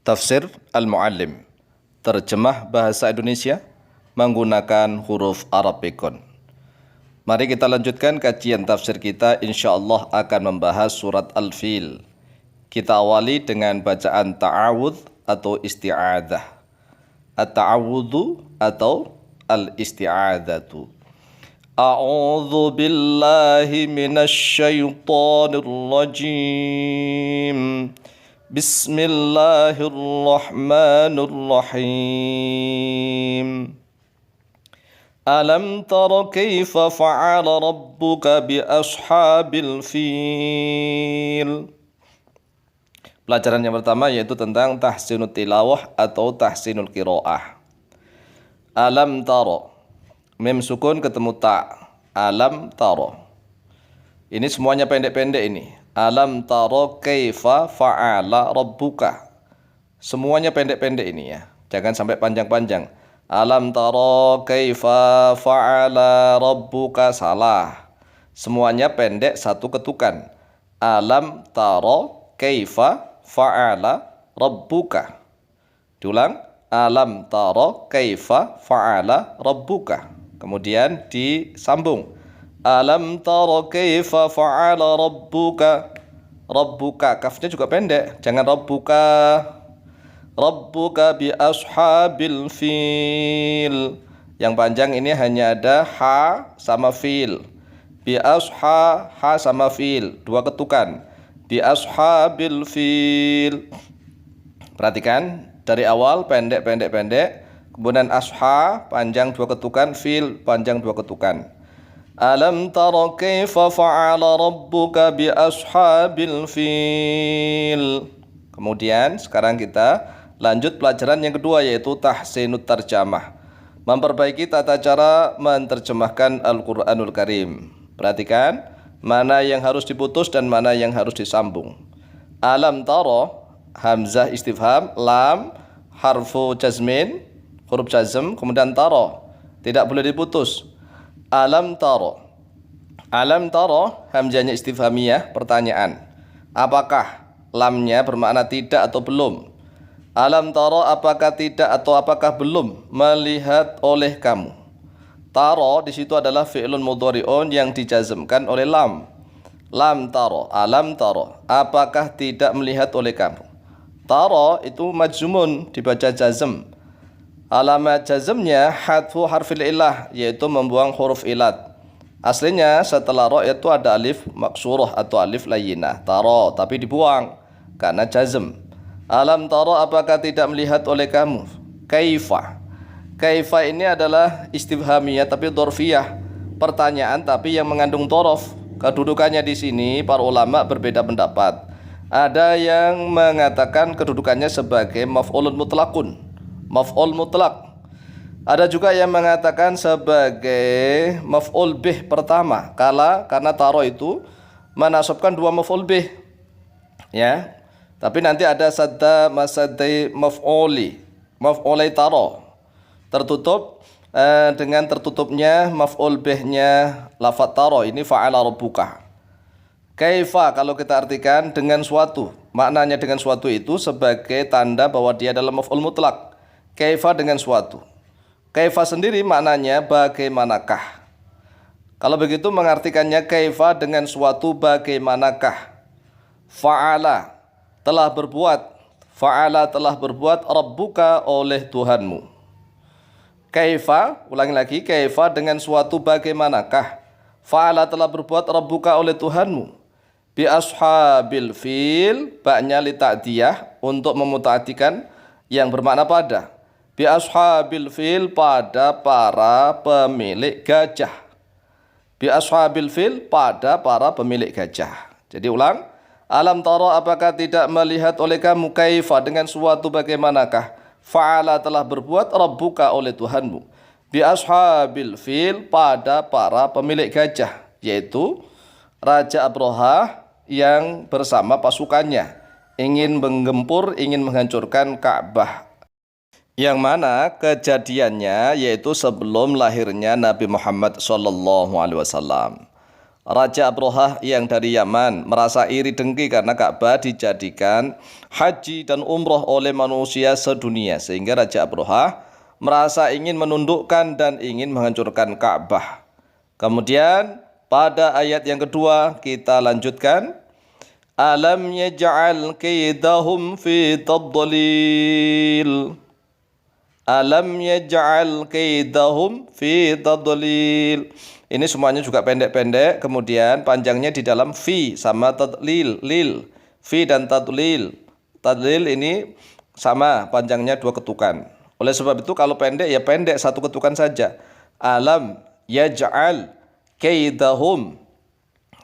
Tafsir Al-Muallim, terjemah bahasa Indonesia menggunakan huruf Arab Bekon. Mari kita lanjutkan kajian tafsir kita. InsyaAllah akan membahas surat Al-Fil. Kita awali dengan bacaan ta'awudz atau isti'adzah. At-ta'awudzu atau al-isti'adzatu. A'udzu billahi minasy syaithanir rajim. Bismillahirrahmanirrahim. Alam tara kaifa fa'ala rabbuka bi ashabil fil. Pelajaran yang pertama yaitu tentang tahsinut tilawah atau tahsinul qiraah. Alam tara, mim sukun ketemu ta. Alam tara. Ini semuanya pendek-pendek ini. Alam tara kaifa fa'ala rabbuka. Semuanya pendek-pendek ini ya. Jangan sampai panjang-panjang. Alam tara kaifa fa'ala rabbuka, salah. Semuanya pendek satu ketukan. Alam tara kaifa fa'ala rabbuka. Diulang. Alam tara kaifa fa'ala rabbuka. Kemudian disambung. Alam tara kaifa fa'ala rabbuka. Rabbuka, kafnya juga pendek. Jangan rabbuka. Rabbuka bi ashabil fil. Yang panjang ini hanya ada ha sama fil. Bi asha, ha sama fil, dua ketukan. Bi ashabil fil. Perhatikan dari awal pendek. Kemudian asha panjang dua ketukan, fil panjang dua ketukan. Alam tara kaifa fa'ala rabbuka bi ashabil fil. Kemudian sekarang kita lanjut pelajaran yang kedua yaitu tahsinut tarjamah. Memperbaiki tata cara menerjemahkan Al-Qur'anul Karim. Perhatikan mana yang harus diputus dan mana yang harus disambung. Alam tara, hamzah istifham, lam harfu jazmin, huruf jazm, kemudian tara, tidak boleh diputus. Alam tara. Alam tara hamzahnya istifhamiyah, pertanyaan. Apakah? Lamnya bermakna tidak atau belum. Alam tara, apakah tidak atau apakah belum melihat oleh kamu. Tara di situ adalah fi'lun mudhari'un yang dijazmkan oleh lam. Lam tara, alam tara, apakah tidak melihat oleh kamu. Tara itu majzumun, dibaca jazm. Alamat jazmnya hadfu harfil ilah, yaitu membuang huruf ilat. Aslinya setelah ro itu ada alif maksurah atau alif layyinah, tara, tapi dibuang karena jazm. Alam tara, apakah tidak melihat oleh kamu. Kaifa. Kaifa ini adalah istifhamiyah tapi dzarfiyah, pertanyaan tapi yang mengandung dhorof. Kedudukannya di sini para ulama berbeda pendapat. Ada yang mengatakan kedudukannya sebagai maf'ulun mutlaqun, maf'ul mutlak. Ada juga yang mengatakan sebagai maf'ul bih pertama, karena taro itu menasabkan dua maf'ul bih. Ya. Tapi nanti ada sadda masaddai maf'ulai taro. Tertutup dengan tertutupnya maf'ul bihnya lafaz taro, ini fa'ala rabbuka. Kaifa kalau kita artikan dengan suatu, maknanya dengan suatu itu sebagai tanda bahwa dia adalah maf'ul mutlak. Kaifa dengan suatu. Kaifa sendiri maknanya bagaimanakah. Kalau begitu mengartikannya kaifa dengan suatu bagaimanakah. Fa'ala telah berbuat. Fa'ala telah berbuat rabbuka oleh Tuhanmu. Kaifa, ulangi lagi, kaifa dengan suatu bagaimanakah. Fa'ala telah berbuat rabbuka oleh Tuhanmu. Bi ashabil fil, ba'nya li ta'diyah untuk memuta'atikan yang bermakna pada. Bi ashabil fil, pada para pemilik gajah. Bi ashabil fil, pada para pemilik gajah. Jadi ulang. Alam tara, apakah tidak melihat oleh kamu kaifa dengan suatu bagaimanakah. Fa'ala telah berbuat rabbuka oleh Tuhanmu. Bi ashabil fil, pada para pemilik gajah, yaitu Raja Abrahah yang bersama pasukannya ingin menggempur, ingin menghancurkan Ka'bah. Yang mana kejadiannya yaitu sebelum lahirnya Nabi Muhammad SAW. Raja Abrahah yang dari Yaman merasa iri dengki karena Ka'bah dijadikan haji dan umroh oleh manusia sedunia, sehingga Raja Abrahah merasa ingin menundukkan dan ingin menghancurkan Ka'bah. Kemudian pada ayat yang kedua kita lanjutkan. Alam yaj'al kaidahum fi tadlil. Alam yaj'al kaidahum fi tadlil. Ini semuanya juga pendek-pendek, kemudian panjangnya di dalam fi sama tadlil, lil. Fi dan tadlil. Tadlil ini sama panjangnya 2 ketukan. Oleh sebab itu kalau pendek ya pendek 1 ketukan saja. Alam yaj'al kaidahum.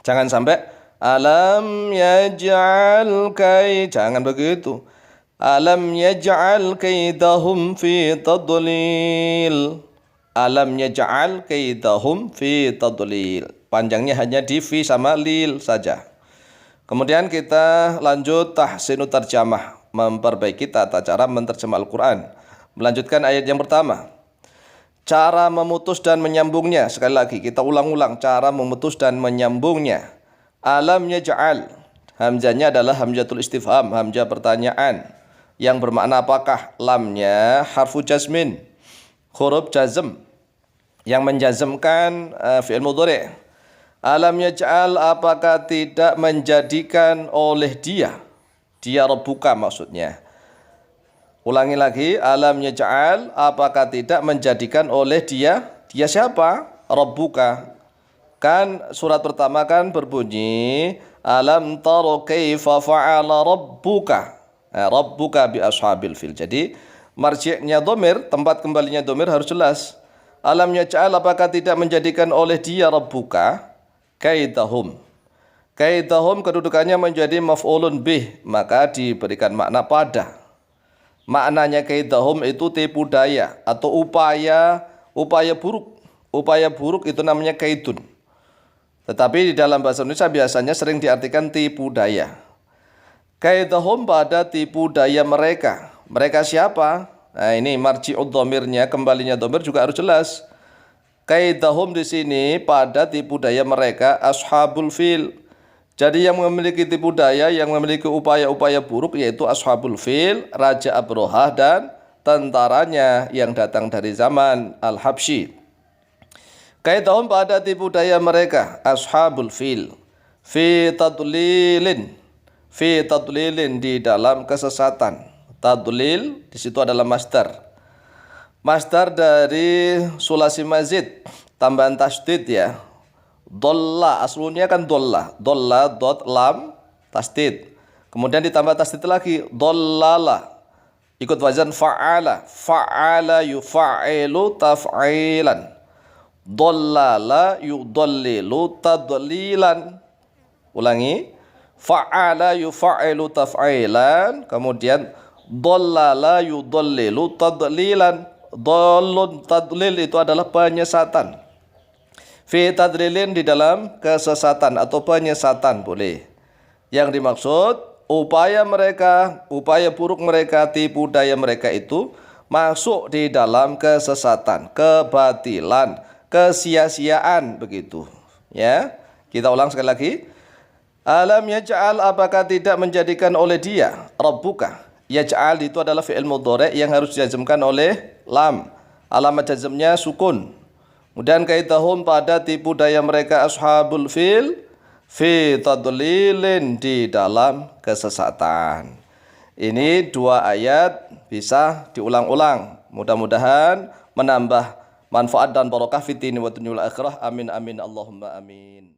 Jangan sampai alam yaj'al jangan begitu. Alam yaj'al kaidahum fi tadlil. Alam yaj'al kaidahum fi tadlil. Panjangnya hanya di fi sama lil saja. Kemudian kita lanjut tahsinu tarjamah, memperbaiki tata cara menterjemah Al-Quran. Melanjutkan ayat yang pertama. Cara memutus dan menyambungnya. Sekali lagi kita ulang-ulang cara memutus dan menyambungnya. Alam yaj'al. Hamzahnya adalah hamzatul istifham, hamzah pertanyaan. Yang bermakna apakah? Lamnya harfu jazmin, huruf jazm yang menjazmkan fi'il mudhari'. Alam yaj'al, apakah tidak menjadikan oleh dia Rabbuka maksudnya. Ulangi lagi, alam yaj'al, apakah tidak menjadikan oleh dia siapa? Rabbuka. Kan surat pertama kan berbunyi alam tara kaifa fa'ala rabbuka. Rabbuka bi ashabil fil. Jadi marji'nya dhamir, tempat kembalinya dhamir harus jelas. Alam yaj'al, apakah tidak menjadikan oleh dia Rabbuka kaidahum. Kaidahum kedudukannya menjadi maf'ulun bih, maka diberikan makna pada. Maknanya kaidahum itu tipu daya atau upaya buruk. Upaya buruk itu namanya kaidun. Tetapi di dalam bahasa Indonesia biasanya sering diartikan tipu daya. Kaidahum pada tipu daya mereka. Mereka siapa? Nah, ini marji'ud dhamirnya, kembalinya dhamir juga harus jelas. Kaidahum di sini pada tipu daya mereka ashabul fil. Jadi yang memiliki tipu daya, yang memiliki upaya-upaya buruk yaitu ashabul fil, Raja Abrahah dan tentaranya yang datang dari zaman Al-Habsyi. Kaidahum pada tipu daya mereka ashabul fil. Fi tadlilin di dalam kesesatan. Tadlil di situ adalah masdar. Masdar dari sulasi mazid, tambahan tasdid ya. Dolla aslunya kan dolla. Dolla dot lam tasdid. Kemudian ditambah tasdid lagi dollala. Ikut wazan fa'ala. Fa'ala yufa'ilu taf'ilan. Dollala yudallilu tadlilan. Ulangi. Fa'ala yufa'ilu taf'ilan. Kemudian dollala yudallilu tadlilan. Dollun tadlil itu adalah penyesatan. Fi tadlilin di dalam kesesatan atau penyesatan boleh. Yang dimaksud upaya buruk mereka, tipu daya mereka itu masuk di dalam kesesatan, kebatilan, kesia-siaan begitu. Ya, kita ulang sekali lagi. Alam yaj'al, apakah tidak menjadikan oleh dia Rabbuka. Yaj'al itu adalah fi'il mudhari' yang harus dijazmkan oleh lam. Alamat jazmnya sukun. Kemudian kaidahum pada tipu daya mereka ashabul fil fi tadlilin di dalam kesesatan. Ini 2 ayat bisa diulang-ulang. Mudah-mudahan menambah manfaat dan barokah fitini wa dunyul akhirah. Amin amin Allahumma amin.